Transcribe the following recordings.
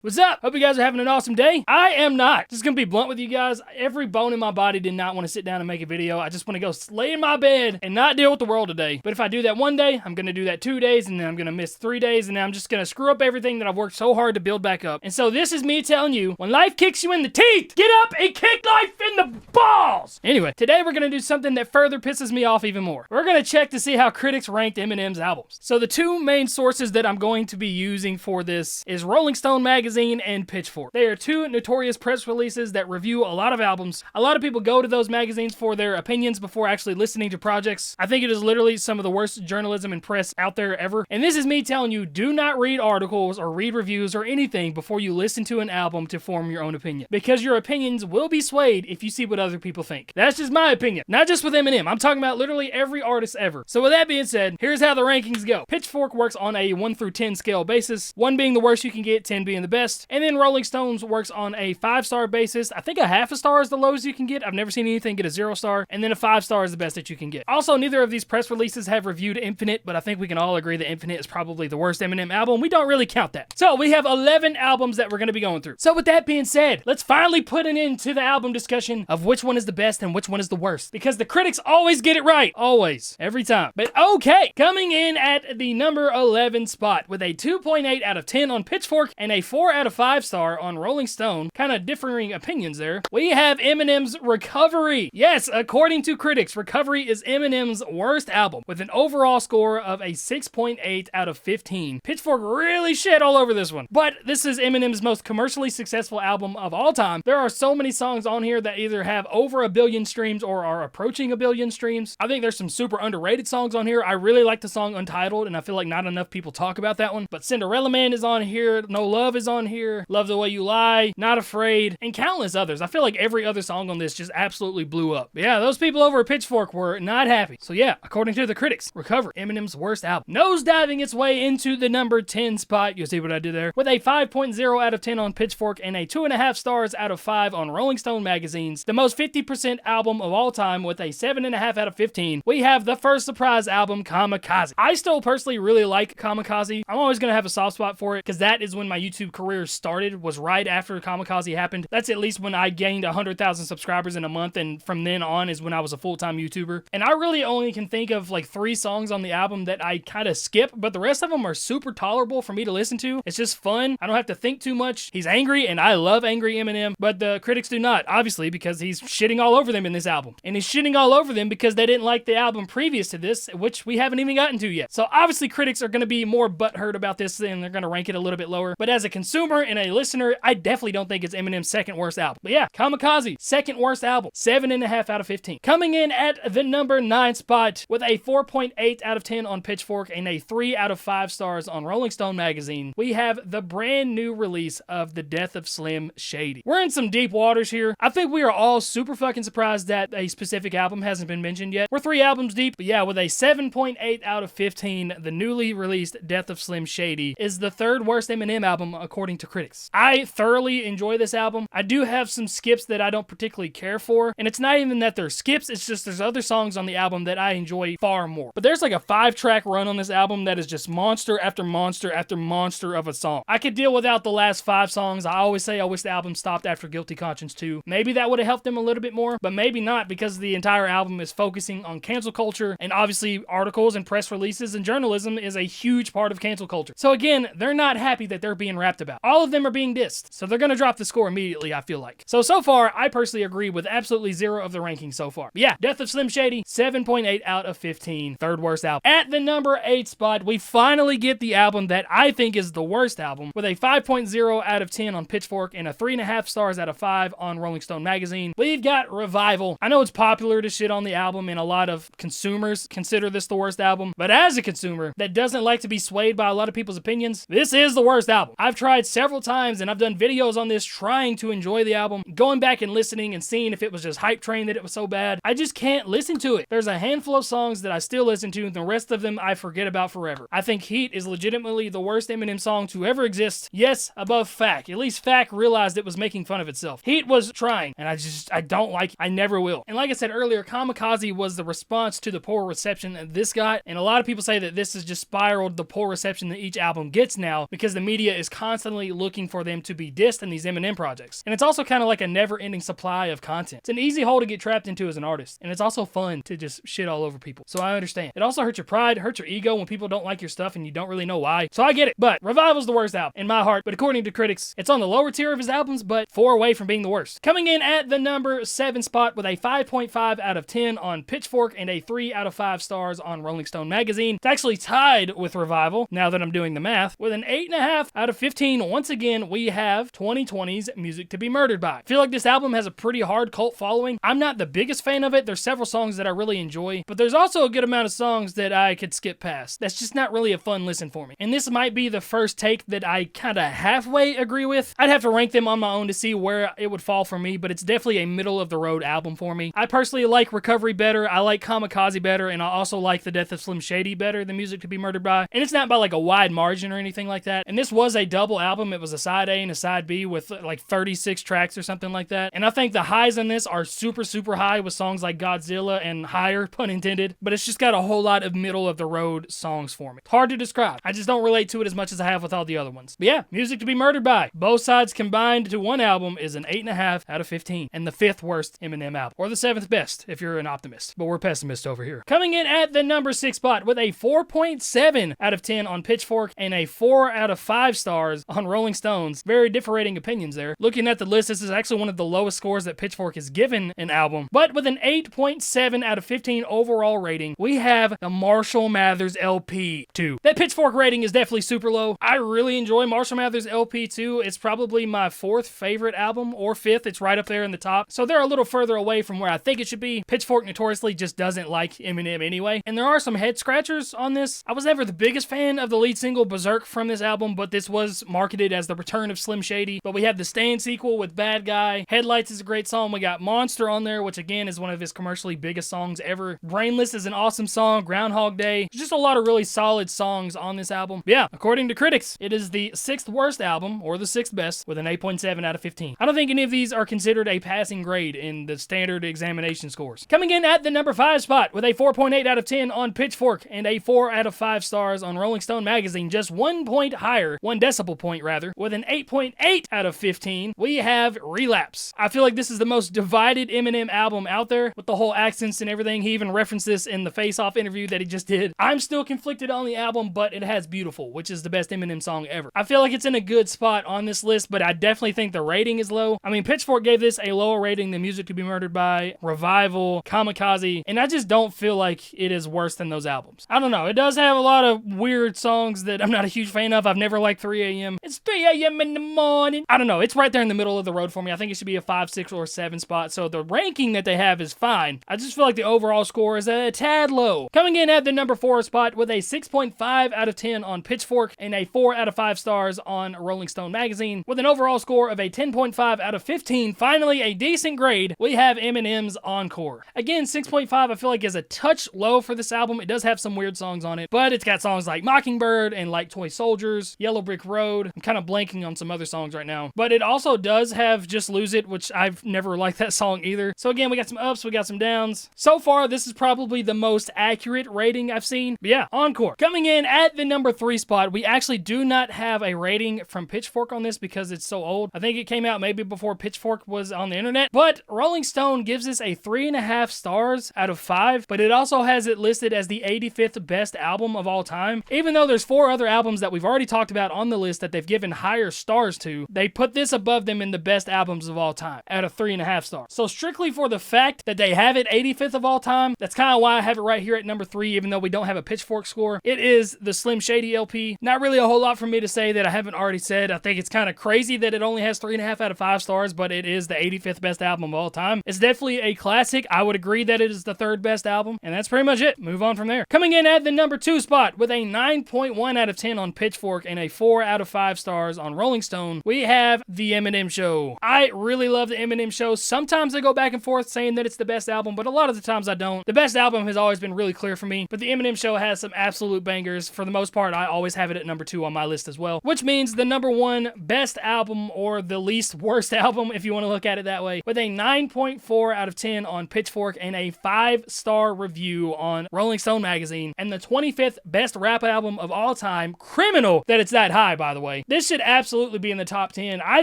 What's up? Hope you guys are having an awesome day. I am not. Just gonna be blunt with you guys. Every bone in my body did not want to sit down and make a video. I just want to go lay in my bed and not deal with the world today. But if I do that one day, I'm gonna do that 2 days, and then I'm gonna miss 3 days, and then I'm just gonna screw up everything that I've worked so hard to build back up. And so this is me telling you, when life kicks you in the teeth, get up and kick life in the balls! Anyway, today we're gonna do something that further pisses me off even more. We're gonna check to see how critics ranked Eminem's albums. So the two main sources that I'm going to be using for this is Rolling Stone magazine and Pitchfork. They are two notorious press releases that review a lot of albums. A lot of people go to those magazines for their opinions before actually listening to projects. I think it is literally some of the worst journalism and press out there ever. And this is me telling you, do not read articles or read reviews or anything before you listen to an album to form your own opinion. Because your opinions will be swayed if you see what other people think. That's just my opinion. Not just with Eminem. I'm talking about literally every artist ever. So with that being said, here's how the rankings go. Pitchfork works on a 1 through 10 scale basis. 1 being the worst you can get, 10 being the best. And then Rolling Stones works on a 5-star basis. I think a half a star is the lowest you can get. I've never seen anything get a 0 star. And then a 5-star is the best that you can get. Also, neither of these press releases have reviewed Infinite, but I think we can all agree that Infinite is probably the worst Eminem album. We don't really count that. So we have 11 albums that we're going to be going through. So with that being said, let's finally put an end to the album discussion of which one is the best and which one is the worst. Because the critics always get it right. Always. Every time. But okay, coming in at the number 11 spot with a 2.8 out of 10 on Pitchfork and a 4 out of 5 star on Rolling Stone, kind of differing opinions there, we have Eminem's Recovery. Yes, according to critics, Recovery is Eminem's worst album with an overall score of a 6.8 out of 15. Pitchfork really shit all over this one. But this is Eminem's most commercially successful album of all time. There are so many songs on here that either have over 1 billion streams or are approaching 1 billion streams. I think there's some super underrated songs on here. I really like the song Untitled, and I feel like not enough people talk about that one. But Cinderella Man is on here, No Love is on here, Love the Way You Lie, Not Afraid, and countless others. I feel like every other song on this just absolutely blew up. But yeah, those people over at Pitchfork were not happy. So yeah, according to the critics, Recover, Eminem's worst album. Nosediving its way into the number 10 spot, you see what I did there, with a 5.0 out of 10 on Pitchfork and a 2.5 stars out of 5 on Rolling Stone magazines. The most 50% album of all time with a 7.5 out of 15. We have the first surprise album, Kamikaze. I still personally really like Kamikaze. I'm always going to have a soft spot for it because that is when my YouTube career started, was right after Kamikaze happened. That's at least when I gained 100,000 subscribers in a month, and from then on is when I was a full-time YouTuber. And I really only can think of like 3 songs on the album that I kind of skip, but the rest of them are super tolerable for me to listen to. It's just fun. I don't have to think too much. He's angry, and I love angry Eminem, but the critics do not, obviously, because he's shitting all over them in this album. And he's shitting all over them because they didn't like the album previous to this, which we haven't even gotten to yet. So obviously critics are going to be more butthurt about this, and they're going to rank it a little bit lower. But as a consumer and a listener, I definitely don't think it's Eminem's second worst album. But yeah, Kamikaze, second worst album, 7.5 out of 15. Coming in at the number 9 spot with a 4.8 out of 10 on Pitchfork and a 3 out of 5 stars on Rolling Stone magazine, we have the brand new release of The Death of Slim Shady. We're in some deep waters here. I think we are all super fucking surprised that a specific album hasn't been mentioned yet. We're 3 albums deep, but yeah, with a 7.8 out of 15, the newly released Death of Slim Shady is the 3rd worst Eminem album according to critics. I thoroughly enjoy this album. I do have some skips that I don't particularly care for, and it's not even that they're skips, it's just there's other songs on the album that I enjoy far more. But there's like a 5-track run on this album that is just monster after monster after monster of a song. I could deal without the last 5 songs. I always say I wish the album stopped after Guilty Conscience 2. Maybe that would have helped them a little bit more, but maybe not, because the entire album is focusing on cancel culture, and obviously articles and press releases and journalism is a huge part of cancel culture. So again, they're not happy that they're being rapped about. All of them are being dissed, so they're gonna drop the score immediately, I feel like. So far, I personally agree with absolutely 0 of the rankings so far. But yeah, Death of Slim Shady, 7.8 out of 15, 3rd worst album. At the number 8 spot, we finally get the album that I think is the worst album, with a 5.0 out of 10 on Pitchfork and a 3.5 stars out of 5 on Rolling Stone magazine. We've got Revival. I know it's popular to shit on the album, and a lot of consumers consider this the worst album, but as a consumer that doesn't like to be swayed by a lot of people's opinions, this is the worst album. I've tried several times, and I've done videos on this trying to enjoy the album, going back and listening and seeing if it was just hype train that it was so bad. I just can't listen to it. There's a handful of songs that I still listen to, and the rest of them I forget about forever. I think Heat is legitimately the worst Eminem song to ever exist. Yes, above Fack. At least Fack realized it was making fun of itself. Heat was trying, and I don't like it. I never will. And like I said earlier, Kamikaze was the response to the poor reception that this got, and a lot of people say that this has just spiraled the poor reception that each album gets now, because the media is constantly constantly looking for them to be dissed in these Eminem projects. And it's also kind of like a never-ending supply of content. It's an easy hole to get trapped into as an artist, and it's also fun to just shit all over people. So I understand. It also hurts your pride, hurts your ego when people don't like your stuff and you don't really know why. So I get it. But Revival's the worst album in my heart, but according to critics, it's on the lower tier of his albums, but 4 away from being the worst. Coming in at the number 7 spot with a 5.5 out of 10 on Pitchfork and a 3 out of 5 stars on Rolling Stone magazine. It's actually tied with Revival, now that I'm doing the math, with an 8.5 out of 15. Once again, we have 2020's Music to Be Murdered By. I feel like this album has a pretty hard cult following. I'm not the biggest fan of it. There's several songs that I really enjoy, but there's also a good amount of songs that I could skip past. That's just not really a fun listen for me. And this might be the first take that I kind of halfway agree with. I'd have to rank them on my own to see where it would fall for me, but it's definitely a middle of the road album for me. I personally like Recovery better, I like Kamikaze better, and I also like The Death of Slim Shady better than Music to Be Murdered By. And it's not by like a wide margin or anything like that. And this was a double album. It was a side A and a side B with like 36 tracks or something like that. And I think the highs on this are super, super high with songs like Godzilla and Higher, pun intended. But it's just got a whole lot of middle of the road songs for me. It's hard to describe. I just don't relate to it as much as I have with all the other ones. But yeah, Music to Be Murdered By. Both sides combined to one album is an 8.5 out of 15. And the 5th worst Eminem album. Or the 7th best if you're an optimist. But we're pessimists over here. Coming in at the number 6 spot with a 4.7 out of 10 on Pitchfork and a 4 out of 5 stars on Rolling Stones. Very differing opinions there. Looking at the list, this is actually one of the lowest scores that Pitchfork has given an album. But with an 8.7 out of 15 overall rating, we have the Marshall Mathers LP 2. That Pitchfork rating is definitely super low. I really enjoy Marshall Mathers LP 2. It's probably my 4th favorite album, or 5th. It's right up there in the top. So they're a little further away from where I think it should be. Pitchfork notoriously just doesn't like Eminem anyway. And there are some head scratchers on this. I was never the biggest fan of the lead single Berserk from this album, but this was marketed as the return of Slim Shady. But we have the Stand sequel with Bad Guy. Headlights is a great song. We got Monster on there, which again is one of his commercially biggest songs ever. Brainless is an awesome song. Groundhog Day. Just a lot of really solid songs on this album. But yeah, according to critics, it is the 6th worst album, or the 6th best, with an 8.7 out of 15. I don't think any of these are considered a passing grade in the standard examination scores. Coming in at the number 5 spot with a 4.8 out of 10 on Pitchfork and a 4 out of 5 stars on Rolling Stone magazine, just 1 point higher, 1 decibel point rather, with an 8.8 out of 15, we have Relapse. I feel like this is the most divided Eminem album out there with the whole accents and everything. He even referenced this in the Face Off interview that he just did. I'm still conflicted on the album, but it has Beautiful, which is the best Eminem song ever. I feel like it's in a good spot on this list, but I definitely think the rating is low. I mean, Pitchfork gave this a lower rating than Music to Be Murdered By, Revival, Kamikaze, and I just don't feel like it is worse than those albums. I don't know. It does have a lot of weird songs that I'm not a huge fan of. I've never liked 3 a.m. It's 3 a.m. in the morning. I don't know. It's right there in the middle of the road for me. I think it should be a 5, 6, or 7 spot, so the ranking that they have is fine. I just feel like the overall score is a tad low. Coming in at the number 4 spot with a 6.5 out of 10 on Pitchfork and a 4 out of 5 stars on Rolling Stone magazine, with an overall score of a 10.5 out of 15, finally a decent grade, we have Eminem's Encore. Again, 6.5 I feel like is a touch low for this album. It does have some weird songs on it, but it's got songs like Mockingbird and like Toy Soldiers, Yellow Brick Road. I'm kind of blanking on some other songs right now, but it also does have Just Lose It, which I've never liked that song either. So again, we got some ups, we got some downs. So far, this is probably the most accurate rating I've seen. But yeah, Encore. Coming in at the number 3 spot, we actually do not have a rating from Pitchfork on this because it's so old. I think it came out maybe before Pitchfork was on the internet, but Rolling Stone gives this a 3.5 stars out of 5, but it also has it listed as the 85th best album of all time. Even though there's 4 other albums that we've already talked about on the list that they've given higher stars to, they put this above them in the best albums of all time at a 3.5 stars. So strictly for the fact that they have it 85th of all time, that's kind of why I have it right here at number 3, even though we don't have a Pitchfork score. It is the Slim Shady LP. Not really a whole lot for me to say that I haven't already said. I think it's kind of crazy that it only has 3.5 out of 5 stars, but it is the 85th best album of all time. It's definitely a classic. I would agree that it is the 3rd best album, and that's pretty much it. Move on from there. Coming in at the number 2 spot with a 9.1 out of 10 on Pitchfork and a 4 out of 5 stars on Rolling Stone, we have The Eminem Show. I really love The Eminem Show. Sometimes I go back and forth saying that it's the best album, but a lot of the times I don't. The best album has always been really clear for me, but The Eminem Show has some absolute bangers. For the most part, I always have it at number 2 on my list as well, which means the number 1 best album, or the least worst album if you want to look at it that way, with a 9.4 out of 10 on Pitchfork and a 5-star review on Rolling Stone magazine, and the 25th best rap album of all time. Criminal that it's that high, by the way. Sunday. This should absolutely be in the top 10. I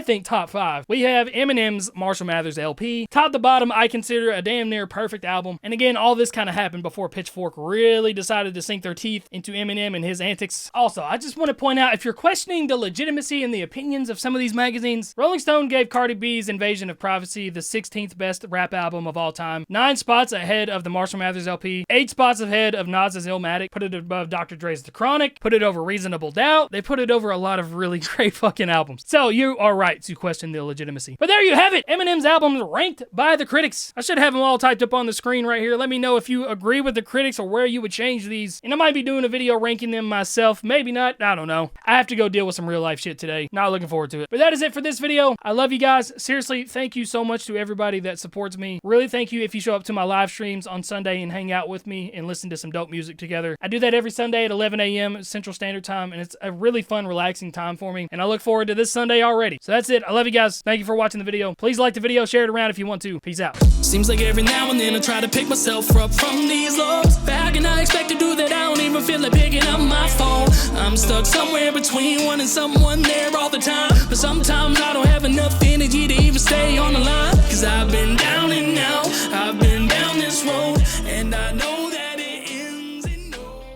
think top 5. We have Eminem's Marshall Mathers LP. Top to bottom, I consider a damn near perfect album. And again, all this kind of happened before Pitchfork really decided to sink their teeth into Eminem and his antics. Also, I just want to point out, if you're questioning the legitimacy and the opinions of some of these magazines, Rolling Stone gave Cardi B's Invasion of Privacy the 16th best rap album of all time, 9 spots ahead of the Marshall Mathers LP, 8 spots ahead of Nas's Illmatic, put it above Dr. Dre's The Chronic, put it over Reasonable Doubt. They put it over a lot of really great fucking albums. So you are right to question the legitimacy. But there you have it, Eminem's albums ranked by the critics. I should have them all typed up on the screen right here. Let me know if you agree with the critics or where you would change these. And I might be doing a video ranking them myself. Maybe not. I don't know. I have to go deal with some real life shit today. Not looking forward to it. But that is it for this video. I love you guys. Seriously, thank you so much to everybody that supports me. Really thank you if you show up to my live streams on Sunday and hang out with me and listen to some dope music together. I do that every Sunday at 11 a.m. Central Standard Time, and it's a really fun, relaxing time for me. And I look forward to this Sunday already. So that's it. I love you guys. Thank you for watching the video. Please like the video, share it around if you want to. Peace out. Seems like every now and then I try to pick myself up from these lows. How can I expect to do that? I don't even feel like picking up my phone. I'm stuck somewhere between one and someone there all the time. But sometimes I don't have enough energy to even stay on the line.